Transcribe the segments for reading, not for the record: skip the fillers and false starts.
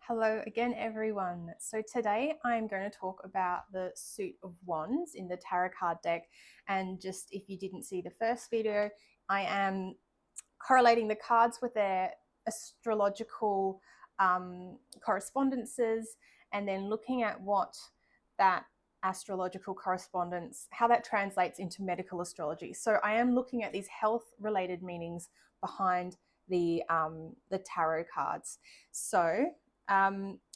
Hello again, everyone. So today I'm going to talk about the suit of wands in the tarot card deck. And just if you didn't see the first video, I am correlating the cards with their astrological correspondences and then looking at what that astrological correspondence, how that translates into medical astrology. So I am looking at these health related meanings behind the tarot cards. So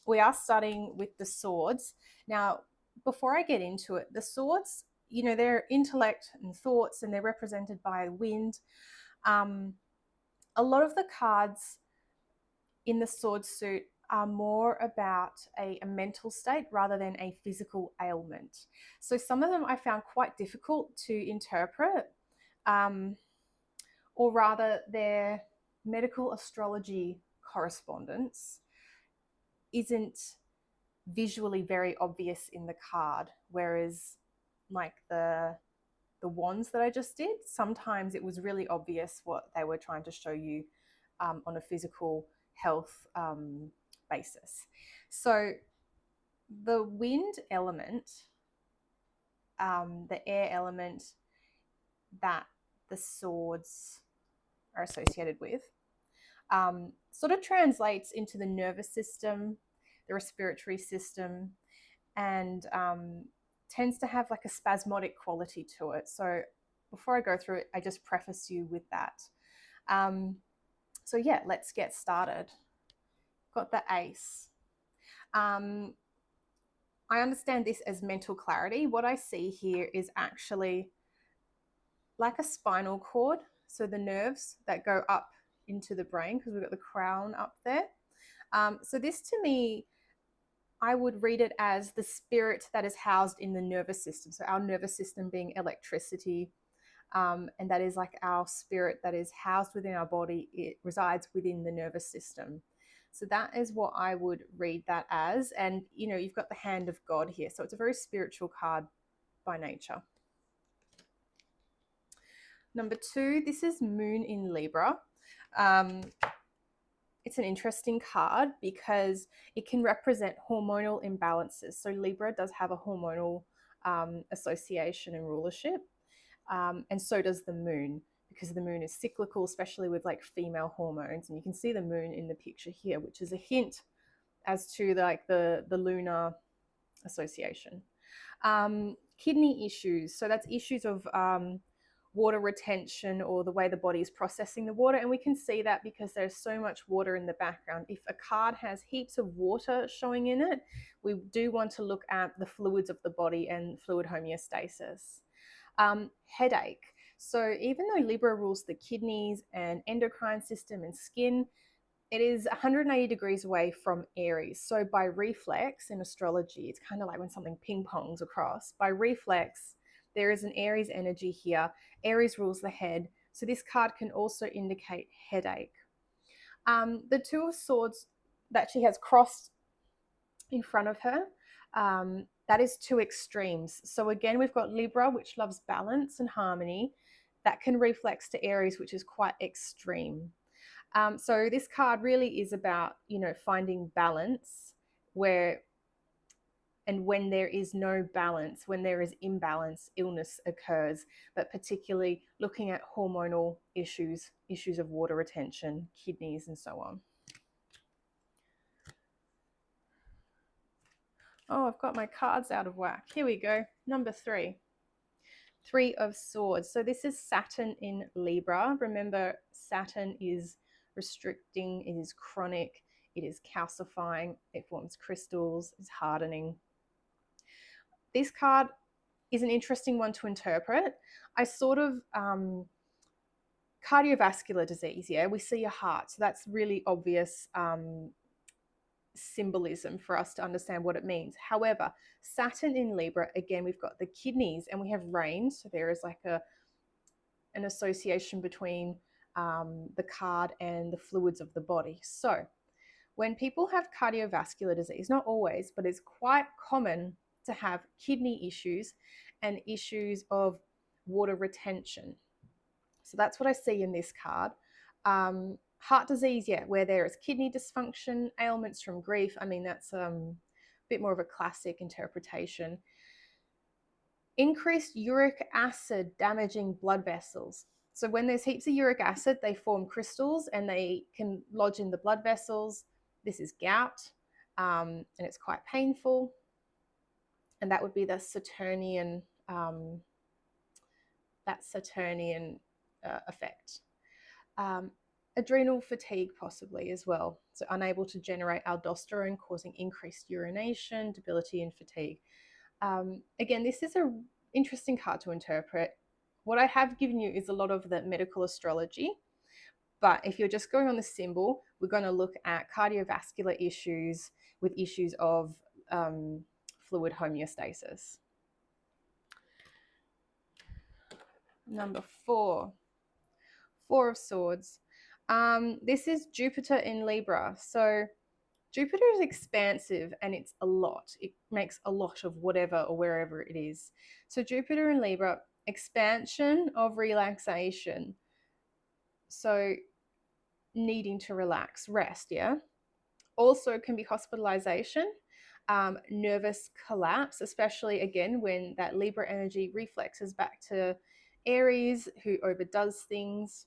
we are starting with the swords. Now, before I get into it, the swords, they're intellect and thoughts, and they're represented by wind. A lot of the cards in the sword suit are more about a mental state rather than a physical ailment. So some of them I found quite difficult to interpret, um, or rather, their medical astrology correspondence isn't visually very obvious in the card, whereas like the wands that I just did, sometimes it was really obvious what they were trying to show you on a physical health basis. So the wind element, the air element that the swords are associated with, sort of translates into the nervous system, the respiratory system, and tends to have like a spasmodic quality to it. So before I go through it, I just preface you with that. So yeah, let's get started. Got the ace. I understand this as mental clarity. What I see here is actually like a spinal cord. So the nerves that go up into the brain, because we've got the crown up there. So this to me, I would read it as the spirit that is housed in the nervous system. So our nervous system being electricity, and that is like our spirit that is housed within our body. It resides within the nervous system. So that is what I would read that as. And, you've got the hand of God here. So it's a very spiritual card by nature. Number 2, this is Moon in Libra. It's an interesting card because it can represent hormonal imbalances. So Libra does have a hormonal association and rulership, and so does the moon, because the moon is cyclical, especially with like female hormones. And you can see the moon in the picture here, which is a hint as to like the lunar association. Kidney issues. So that's issues of water retention, or the way the body is processing the water. And we can see that because there's so much water in the background. If a card has heaps of water showing in it, we do want to look at the fluids of the body and fluid homeostasis. Headache. So even though Libra rules the kidneys and endocrine system and skin, it is 180 degrees away from Aries. So by reflex in astrology, it's kind of like when something ping pongs across. By reflex, there is an Aries energy here. Aries rules the head. So this card can also indicate headache. The Two of Swords that she has crossed in front of her, that is two extremes. So again, we've got Libra, which loves balance and harmony. That can reflex to Aries, which is quite extreme. So this card really is about, finding balance where and when there is no balance, when there is imbalance, illness occurs, but particularly looking at hormonal issues, issues of water retention, kidneys, and so on. Oh, I've got my cards out of whack. Here we go. Number 3. 3 of Swords. So this is Saturn in Libra. Remember, Saturn is restricting, it is chronic, it is calcifying, it forms crystals, it's hardening. This card is an interesting one to interpret. I sort of cardiovascular disease, yeah, we see your heart, so that's really obvious symbolism for us to understand what it means. However, Saturn in Libra, again, we've got the kidneys and we have rain, so there is like an association between the card and the fluids of the body. So when people have cardiovascular disease, not always, but it's quite common to have kidney issues and issues of water retention. So that's what I see in this card. Heart disease, yeah, where there is kidney dysfunction, ailments from grief. I mean, that's a bit more of a classic interpretation. Increased uric acid damaging blood vessels. So when there's heaps of uric acid, they form crystals and they can lodge in the blood vessels. This is gout, and it's quite painful. And that would be the Saturnian effect. Um, Adrenal fatigue possibly as well. So unable to generate aldosterone, causing increased urination, debility, and fatigue. Again, this is an interesting card to interpret. What I have given you is a lot of the medical astrology, but if you're just going on the symbol, we're going to look at cardiovascular issues with issues of fluid homeostasis. Number 4, Four of Swords. This is Jupiter in Libra. So Jupiter is expansive and it's a lot. It makes a lot of whatever or wherever it is. So Jupiter in Libra, expansion of relaxation. So needing to relax, rest, yeah. Also can be hospitalization, nervous collapse, especially again when that Libra energy reflexes back to Aries, who overdoes things.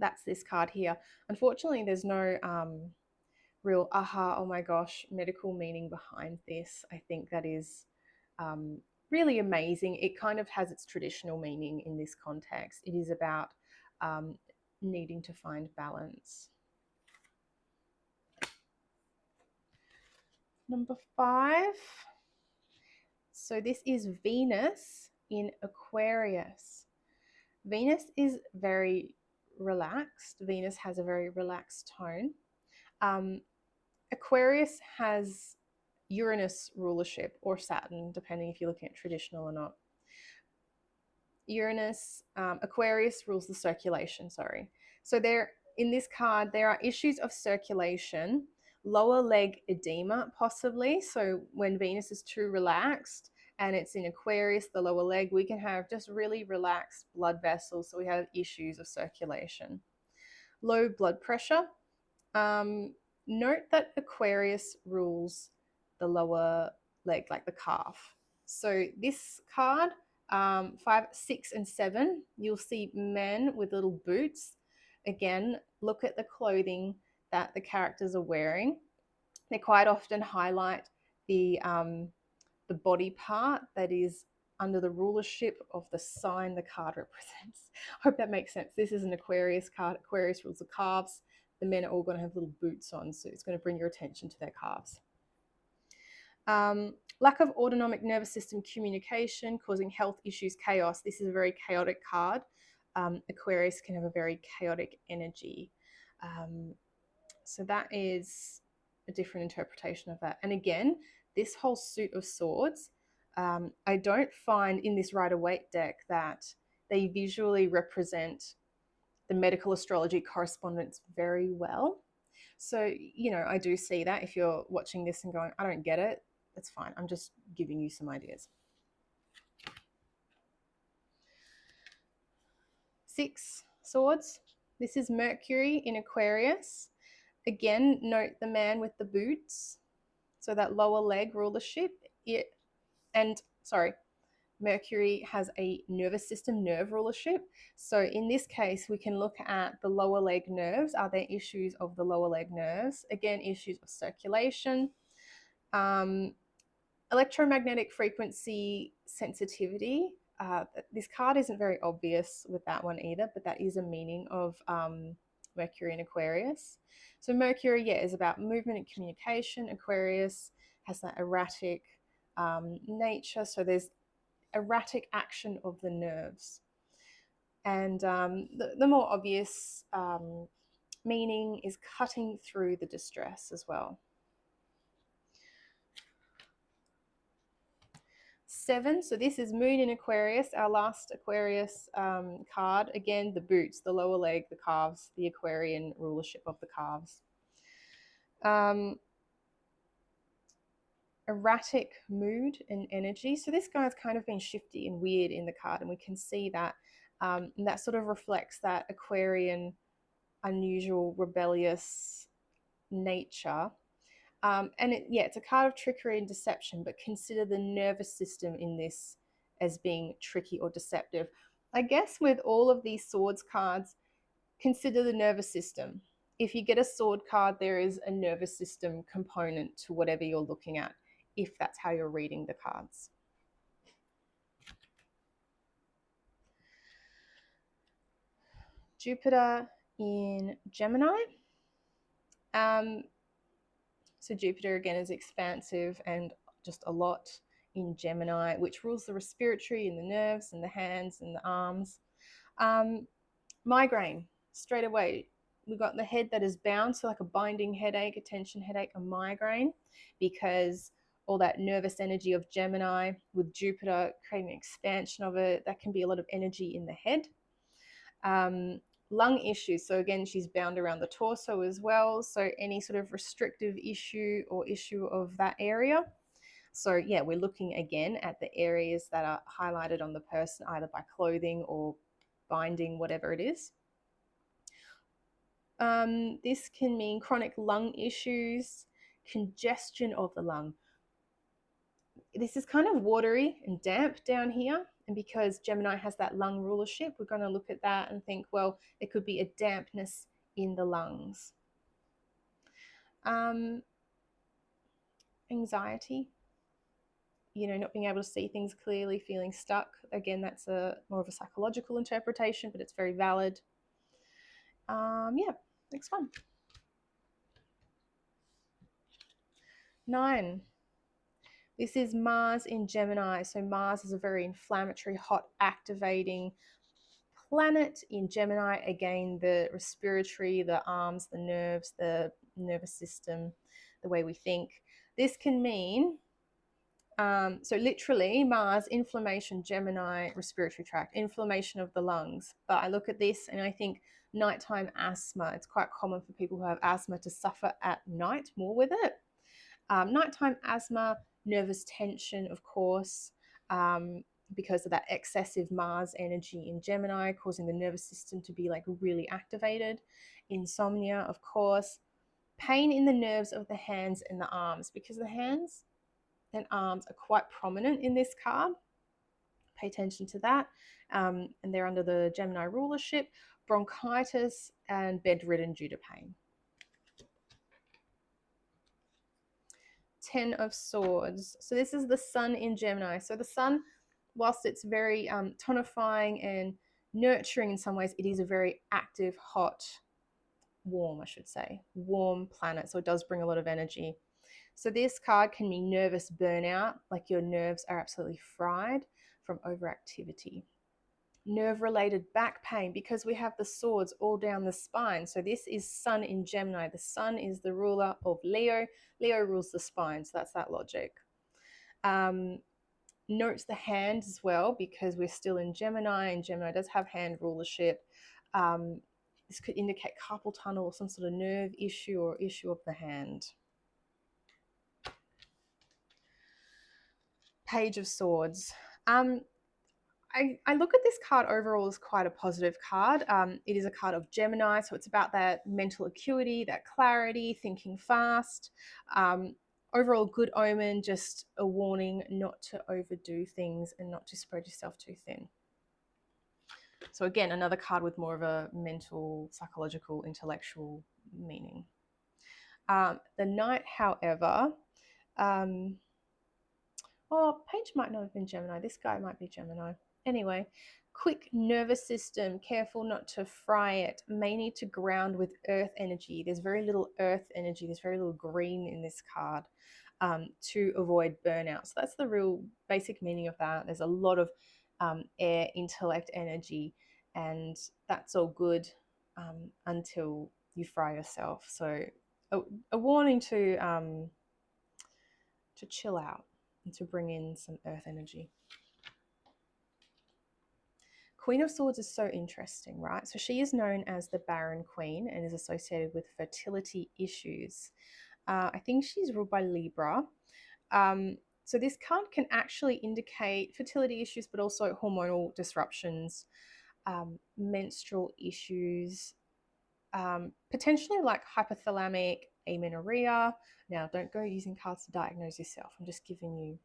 That's this card here. Unfortunately, there's no real aha, oh my gosh, medical meaning behind this. I think that is really amazing. It kind of has its traditional meaning in this context. It is about needing to find balance. Number 5. So this is Venus in Aquarius. Venus is very relaxed. Venus has a very relaxed tone. Aquarius has Uranus rulership, or Saturn, depending if you're looking at traditional or not. Aquarius rules the circulation, sorry. So there, in this card, there are issues of circulation, lower leg edema possibly. So when Venus is too relaxed and it's in Aquarius, the lower leg, we can have just really relaxed blood vessels. So we have issues of circulation. Low blood pressure. Note that Aquarius rules the lower leg, like the calf. So this card, 5, 6, and 7, you'll see men with little boots. Again, look at the clothing that the characters are wearing. They quite often highlight the body part that is under the rulership of the sign the card represents. I hope that makes sense. This is an Aquarius card. Aquarius rules the calves. The men are all going to have little boots on, so it's going to bring your attention to their calves. Lack of autonomic nervous system communication, causing health issues, chaos. This is a very chaotic card. Aquarius can have a very chaotic energy. So that is a different interpretation of that. And again, this whole suit of swords, I don't find in this Rider-Waite deck that they visually represent the medical astrology correspondence very well. So, you know, I do see that if you're watching this and going, I don't get it, that's fine. I'm just giving you some ideas. 6 swords. This is Mercury in Aquarius. Again, note the man with the boots. So that lower leg rulership. Mercury has a nervous system nerve rulership. So in this case, we can look at the lower leg nerves. Are there issues of the lower leg nerves? Again, issues of circulation. Electromagnetic frequency sensitivity. This card isn't very obvious with that one either, but that is a meaning of Mercury in Aquarius. So Mercury, yeah, is about movement and communication. Aquarius has that erratic nature. So there's erratic action of the nerves. And the more obvious meaning is cutting through the distress as well. 7, so this is Moon in Aquarius, our last Aquarius card. Again, the boots, the lower leg, the calves, the Aquarian rulership of the calves. Erratic mood and energy. So this guy's kind of been shifty and weird in the card, and we can see that. And that sort of reflects that Aquarian unusual, rebellious nature. It's a card of trickery and deception, but consider the nervous system in this as being tricky or deceptive. I guess with all of these swords cards, consider the nervous system. If you get a sword card, there is a nervous system component to whatever you're looking at, if that's how you're reading the cards. Jupiter in Gemini. So Jupiter again is expansive and just a lot in Gemini, which rules the respiratory and the nerves and the hands and the arms. Migraine, straight away. We've got the head that is bound, so like a binding headache, a tension headache, a migraine, because all that nervous energy of Gemini with Jupiter creating an expansion of it, that can be a lot of energy in the head. Lung issues, so again, she's bound around the torso as well, so any sort of restrictive issue or issue of that area. So yeah, we're looking again at the areas that are highlighted on the person, either by clothing or binding, whatever it is. This can mean chronic lung issues, congestion of the lung. This is kind of watery and damp down here. And because Gemini has that lung rulership, we're going to look at that and think, well, it could be a dampness in the lungs. Anxiety, not being able to see things clearly, feeling stuck. Again, that's more of a psychological interpretation, but it's very valid. Next one. 9. This is Mars in Gemini. So Mars is a very inflammatory, hot, activating planet in Gemini. Again, the respiratory, the arms, the nerves, the nervous system, the way we think. This can mean, so literally Mars, inflammation, Gemini, respiratory tract, inflammation of the lungs. But I look at this and I think nighttime asthma. It's quite common for people who have asthma to suffer at night more with it. Nighttime asthma, nervous tension, of course, because of that excessive Mars energy in Gemini, causing the nervous system to be like really activated. Insomnia, of course. Pain in the nerves of the hands and the arms, because the hands and arms are quite prominent in this card. Pay attention to that. And they're under the Gemini rulership. Bronchitis and bedridden due to pain. 10 of Swords. So this is the sun in Gemini. So the sun, whilst it's very tonifying and nurturing in some ways, it is a very active, hot, warm, I should say, warm planet. So it does bring a lot of energy. So this card can mean nervous burnout, like your nerves are absolutely fried from overactivity. Nerve-related back pain, because we have the swords all down the spine. So this is sun in Gemini. The sun is the ruler of Leo. Leo rules the spine, so that's that logic. Note the hand as well, because we're still in Gemini, and Gemini does have hand rulership. This could indicate carpal tunnel or some sort of nerve issue or issue of the hand. Page of Swords. I look at this card overall as quite a positive card. It is a card of Gemini, so it's about that mental acuity, that clarity, thinking fast. Overall, good omen, just a warning not to overdo things and not to spread yourself too thin. So again, another card with more of a mental, psychological, intellectual meaning. The Knight, however, Page might not have been Gemini. This guy might be Gemini. Anyway, quick nervous system, careful not to fry it, may need to ground with earth energy. There's very little earth energy, there's very little green in this card to avoid burnout. So that's the real basic meaning of that. There's a lot of air, intellect, energy, and that's all good until you fry yourself. So a warning to chill out and to bring in some earth energy. Queen of Swords is so interesting, right? So she is known as the Barren Queen and is associated with fertility issues. I think she's ruled by Libra. So this card can actually indicate fertility issues, but also hormonal disruptions, menstrual issues, potentially like hypothalamic amenorrhea. Now, don't go using cards to diagnose yourself. I'm just giving you,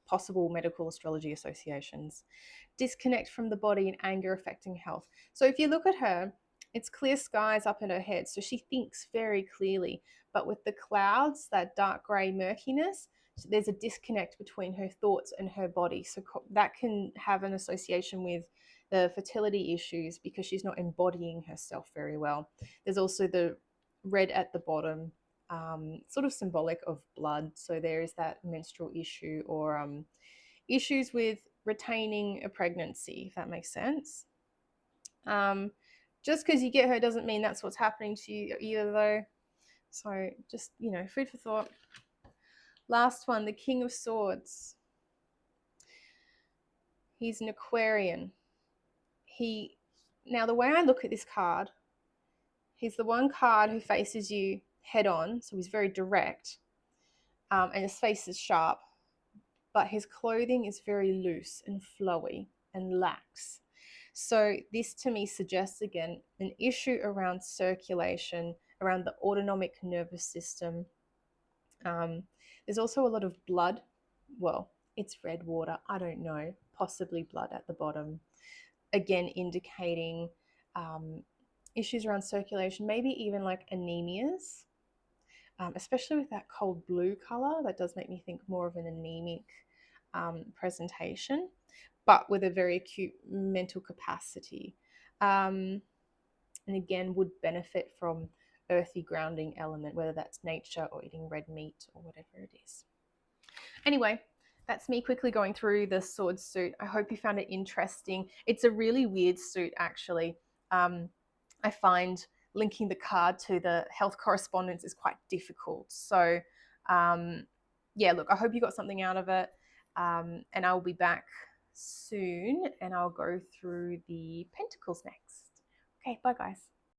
possible medical astrology associations. Disconnect from the body and anger affecting health. So if you look at her, it's clear skies up in her head. So she thinks very clearly. But with the clouds, that dark gray murkiness, there's a disconnect between her thoughts and her body. So that can have an association with the fertility issues because she's not embodying herself very well. There's also the red at the bottom, sort of symbolic of blood. So there is that menstrual issue or issues with retaining a pregnancy, if that makes sense. Just because you get her doesn't mean that's what's happening to you either, though. So just, food for thought. Last one, the King of Swords. He's an Aquarian. Now the way I look at this card, he's the one card who faces you head on, so he's very direct, and his face is sharp, but his clothing is very loose and flowy and lax. So this to me suggests, again, an issue around circulation, around the autonomic nervous system. There's also a lot of blood. Well, it's red water. I don't know. Possibly blood at the bottom. Again, indicating issues around circulation, maybe even like anemias, especially with that cold blue color. That does make me think more of an anemic presentation, but with a very acute mental capacity. And again, would benefit from earthy grounding element, whether that's nature or eating red meat or whatever it is. Anyway, that's me quickly going through the sword suit. I hope you found it interesting. It's a really weird suit, actually. I find linking the card to the health correspondence is quite difficult. So, yeah, look, I hope you got something out of it. And I'll be back soon and I'll go through the pentacles next. Okay, bye guys.